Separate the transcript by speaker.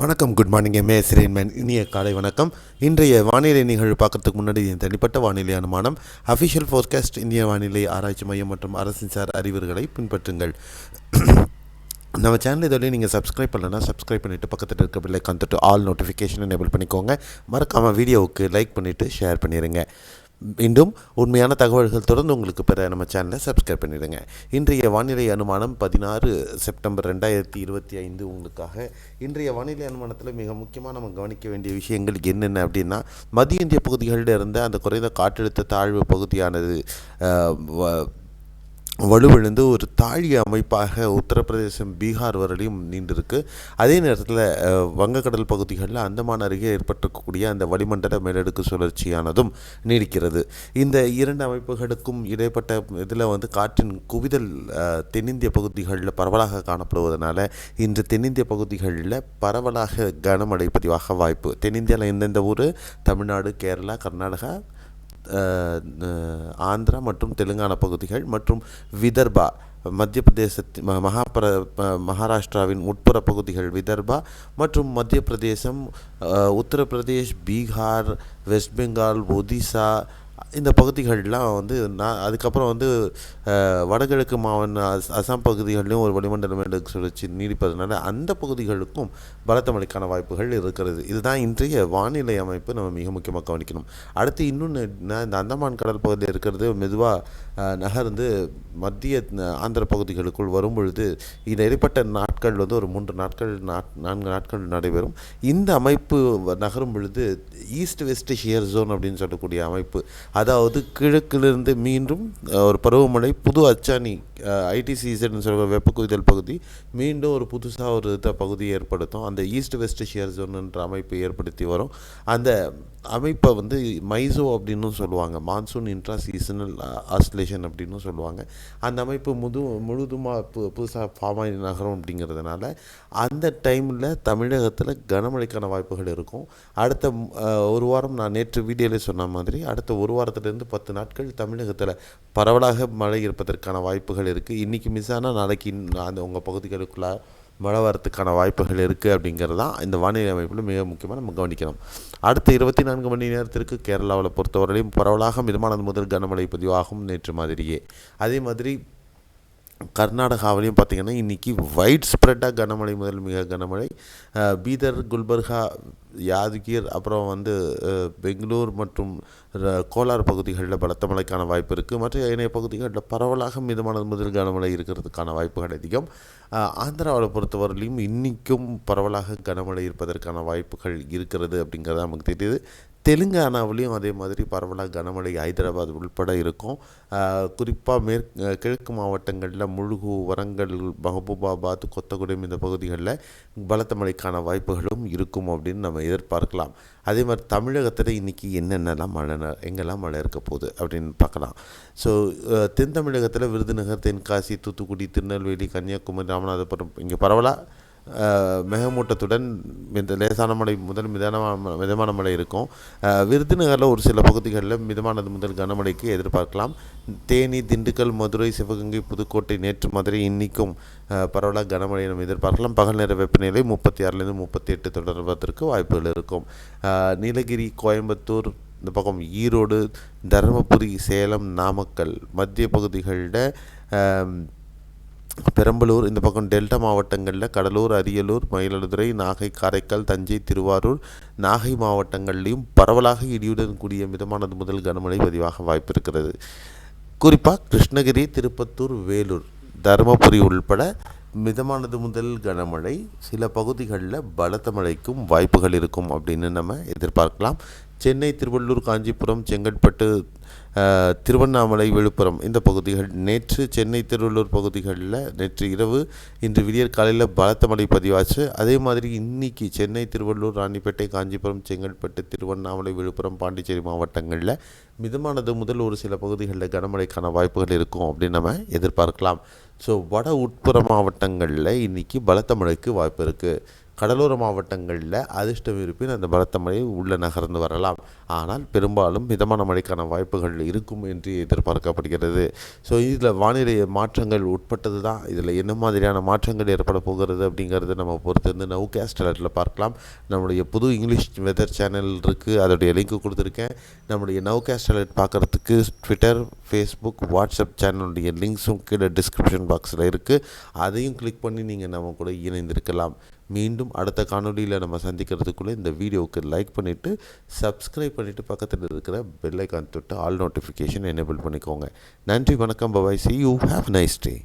Speaker 1: வணக்கம், good morning. சிரேன்மேன். இனிய காலை வணக்கம். இன்றைய வானிலை நிகழ்வு பார்க்கறதுக்கு முன்னாடி என் தனிப்பட்ட வானிலை அனுமானம், அஃபிஷியல் ஃபோர்காஸ்ட், இந்திய வானிலை ஆராய்ச்சி மையம் மற்றும் அரசின் சார் அறிவுரைகளை பின்பற்றுங்கள். நம்ம சேனல் இதோட நீங்கள் சப்ஸ்கிரைப் பண்ணலன்னா சப்ஸ்கிரைப் பண்ணிவிட்டு பக்கத்தில் இருக்க பில்லை கந்துட்டு ஆல் நோட்டிஃபிகேஷன் எனேபிள் பண்ணிக்கோங்க. மறக்காமல் வீடியோவுக்கு லைக் பண்ணிவிட்டு ஷேர் பண்ணிடுங்க. மீண்டும் உண்மையான தகவல்கள் தொடர்ந்து உங்களுக்கு பெற நம்ம சேனலை சப்ஸ்கிரைப் பண்ணிடுங்க. இன்றைய வானிலை அனுமானம் 16 செப்டம்பர் 2025 உங்களுக்காக. இன்றைய வானிலை அனுமானத்தில் மிக முக்கியமாக நம்ம கவனிக்க வேண்டிய விஷயங்கள் என்னென்ன அப்படின்னா, மத்திய இந்திய பகுதிகளில் இருந்த அந்த குறைந்த காற்றழுத்த தாழ்வு பகுதியானது வலுவிழந்து ஒரு தாழிய அமைப்பாக உத்தரப்பிரதேசம், பீகார் வரலையும் நீண்டிருக்கு. அதே நேரத்தில் வங்கக்கடல் பகுதிகளில் அந்தமான் அருகே ஏற்பட்டிருக்கக்கூடிய அந்த வளிமண்டல மேலடுக்கு சுழற்சியானதும் நீடிக்கிறது. இந்த இரண்டு அமைப்புகளுக்கும் இடைப்பட்ட இதில் காற்றின் குவிதல் தென்னிந்திய பகுதிகளில் பரவலாக காணப்படுவதனால இன்று தென்னிந்திய பகுதிகளில் பரவலாக கனமழை பதிவாக வாய்ப்பு. தென்னிந்தியாவில் எந்தெந்த ஊர்? தமிழ்நாடு, கேரளா, கர்நாடகா, ஆந்திரா மற்றும் தெலுங்கானா பகுதிகள் மற்றும் விதர்பா, மத்திய பிரதேசத்தின் மகாராஷ்டிராவின் உட்புற பகுதிகள் விதர்பா மற்றும் மத்திய பிரதேசம், உத்தரப்பிரதேஷ், பீகார், வெஸ்ட் பெங்கால், ஒடிசா, இந்த பகுதிகளெலாம் அதுக்கப்புறம் வடகிழக்கு அசாம் பகுதிகளிலும் ஒரு வளிமண்டல மேலடுக்கு சுழற்சி நீடிப்பதனால அந்த பகுதிகளுக்கும் பலத்த மழைக்கான வாய்ப்புகள் இருக்கிறது. இதுதான் இன்றைய வானிலை அமைப்பு நம்ம மிக முக்கியமாக கவனிக்கணும். அடுத்து இன்னொன்று, இந்த அந்தமான் கடல் பகுதியில் இருக்கிறது மெதுவாக நகர்ந்து மத்திய ஆந்திர பகுதிகளுக்குள் வரும் பொழுது இந்த இடைப்பட்ட நாட்கள் ஒரு 4 நாட்கள் நடைபெறும். இந்த அமைப்பு நகரும் பொழுது ஈஸ்ட் வெஸ்ட் ஷியர் ஜோன் அப்படின்னு சொல்லக்கூடிய அமைப்பு, அதாவது கிழக்கிலிருந்து மீண்டும் ஒரு பருவமழை, புது அச்சாணி ஐடி சீசன் சொல்கிற வெப்ப குவிதல் பகுதி மீண்டும் ஒரு புதுசாக ஒரு பகுதியை ஏற்படுத்தும். அந்த ஈஸ்ட் வெஸ்ட் ஷியர் ஜோன்ன்ற அமைப்பை ஏற்படுத்தி வரும். அந்த அமைப்பை மைசோ அப்படின்னு சொல்லுவாங்க, மான்சூன் இன்ட்ரா சீசனல் ஆஸ்லேஷன் அப்படின்னு சொல்லுவாங்க. அந்த அமைப்பு முழுதுமாக புதுசாக ஃபார்ம் ஆகி நகரம் அப்படிங்கிறதுனால அந்த டைமில் தமிழகத்தில் கனமழைக்கான வாய்ப்புகள் இருக்கும். அடுத்த ஒரு வாரம், நான் நேற்று வீடியோவில் சொன்ன மாதிரி அடுத்த ஒரு வாரத்திலிருந்து 10 நாட்கள் தமிழகத்தில் பரவலாக மழை இருப்பதற்கான வாய்ப்புகள் இருக்குது. இன்றைக்கி மிஸ் ஆனால் நாளைக்கு அந்த உங்கள் பகுதிகளுக்குள்ளே மழை வரத்துக்கான வாய்ப்புகள் இருக்குது அப்படிங்கிறது தான் இந்த வானிலை அமைப்பில் மிக முக்கியமாக நம்ம கவனிக்கணும். அடுத்த 24 மணி நேரத்திற்கு கேரளாவில் பொறுத்தவரையிலும் பரவலாக மிதமானது முதல் கனமழை பதிவாகும் நேற்று மாதிரியே. அதே மாதிரி கர்நாடகாவிலையும் பார்த்திங்கன்னா இன்றைக்கி வைட் ஸ்ப்ரெட்டாக கனமழை முதல் மிக கனமழை. பீதர், குல்பர்கா, யாதகிர், அப்புறம் பெங்களூர் மற்றும் கோலார் பகுதிகளில் பலத்த மழைக்கான வாய்ப்பு இருக்குது. மற்ற இணைய பகுதிகளில் பரவலாக மிதமானது முதல் கனமழை இருக்கிறதுக்கான வாய்ப்புகள் அதிகம். ஆந்திராவில் பொறுத்தவரையிலும் இன்றைக்கும் பரவலாக கனமழை இருப்பதற்கான வாய்ப்புகள் இருக்கிறது அப்படிங்கிறது நமக்கு தெரியுது. தெலுங்கானாவிலையும் அதே மாதிரி பரவலாக கனமழை ஹைதராபாத் உள்பட இருக்கும். குறிப்பாக கிழக்கு மாவட்டங்களில் முழுகு, வரங்கல், மஹபூபாபாத், கொத்தகுடம் இந்த பகுதிகளில் பலத்த மழைக்கான வாய்ப்புகளும் இருக்கும் அப்படின்னு நம்ம எதிர்பார்க்கலாம். அதே மாதிரி தமிழகத்தில் இன்றைக்கி என்னென்னலாம் எங்கெல்லாம் மழை இருக்க போகுது அப்படின்னு பார்க்கலாம். ஸோ தென் தமிழகத்தில் விருதுநகர், தென்காசி, தூத்துக்குடி, திருநெல்வேலி, கன்னியாகுமரி, ராமநாதபுரம் இங்கே பரவலாக மேகமூட்டத்துடன் இந்த லேசான மழை முதல் மிதமான மழை இருக்கும். விருதுநகரில் ஒரு சில பகுதிகளில் மிதமானது முதல் கனமழைக்கு எதிர்பார்க்கலாம். தேனி, திண்டுக்கல், மதுரை, சிவகங்கை, புதுக்கோட்டை, நேற்று மதுரை இன்றைக்கும் பரவலாக கனமழையை நம்ம எதிர்பார்க்கலாம். பகல் நேர வெப்பநிலை 36லேருந்து 38 தொடர்வதற்கு வாய்ப்புகள் இருக்கும். நீலகிரி, கோயம்புத்தூர், இந்த பக்கம் ஈரோடு, தருமபுரி, சேலம், நாமக்கல், மத்திய பகுதிகளில் பெரம்பலூர், இந்த பக்கம் டெல்டா மாவட்டங்களில் கடலூர், அரியலூர், மயிலாடுதுறை, நாகை, காரைக்கால், தஞ்சை, திருவாரூர், நாகை மாவட்டங்கள்லேயும் பரவலாக இடியுடன் கூடிய மிதமானது முதல் கனமழை பதிவாக வாய்ப்பு இருக்கிறது. குறிப்பாக கிருஷ்ணகிரி, திருப்பத்தூர், வேலூர், தருமபுரி உள்பட மிதமானது முதல் கனமழை, சில பகுதிகளில் பலத்த மழைக்கும் வாய்ப்புகள் இருக்கும் அப்படின்னு நம்ம எதிர்பார்க்கலாம். சென்னை, திருவள்ளூர், காஞ்சிபுரம், செங்கல்பட்டு, திருவண்ணாமலை, விழுப்புரம் இந்த பகுதிகள் நேற்று சென்னை, திருவள்ளூர் பகுதிகளில் நேற்று இரவு, இன்று விடியற் காலையில் பலத்த மழை பதிவாச்சு. அதே மாதிரி இன்றைக்கி சென்னை, திருவள்ளூர், ராணிப்பேட்டை, காஞ்சிபுரம், செங்கல்பட்டு, திருவண்ணாமலை, விழுப்புரம், பாண்டிச்சேரி மாவட்டங்களில் மிதமானது முதல் ஒரு சில பகுதிகளில் கனமழைக்கான வாய்ப்புகள் இருக்கும் அப்படின்னு நம்ம எதிர்பார்க்கலாம். ஸோ வட உட்புற மாவட்டங்களில் இன்றைக்கி பலத்த மழைக்கு வாய்ப்பு இருக்குது. கடலோர மாவட்டங்களில் அதிர்ஷ்டம் இருப்பின் அந்த பலத்த மழை உள்ள நகர்ந்து வரலாம். ஆனால் பெரும்பாலும் மிதமான மழைக்கான வாய்ப்புகள் இருக்கும் என்று எதிர்பார்க்கப்படுகிறது. ஸோ இதில் வானிலை மாற்றங்கள் உட்பட்டது தான். இதில் என்ன மாதிரியான மாற்றங்கள் ஏற்பட போகிறது அப்படிங்கிறது நம்ம பொறுத்து வந்து நவுகாஸ்ட் அலர்ட்டில் பார்க்கலாம். நம்முடைய புது இங்கிலீஷ் வெதர் சேனல் இருக்குது, அதோடைய லிங்க்கு கொடுத்துருக்கேன். நம்முடைய நவுகாஸ்ட் அலர்ட் பார்க்குறதுக்கு ட்விட்டர், ஃபேஸ்புக், வாட்ஸ்அப் சேனலுடைய லிங்க்ஸும் கீழே டிஸ்கிரிப்ஷன் பாக்ஸில் இருக்குது. அதையும் கிளிக் பண்ணி நீங்கள் நம்ம கூட இணைந்திருக்கலாம். மீண்டும் அடுத்த காணொலியில் நம்ம சந்திக்கிறதுக்குள்ளே இந்த வீடியோவுக்கு லைக் பண்ணிவிட்டு சப்ஸ்கிரைப் பண்ணிவிட்டு பக்கத்தில் இருக்கிற பெல் ஐக்கான் தொட்டு ஆல் நோட்டிஃபிகேஷன் எனேபிள் பண்ணிக்கோங்க. நன்றி, வணக்கம், bye bye, see you, have a nice day.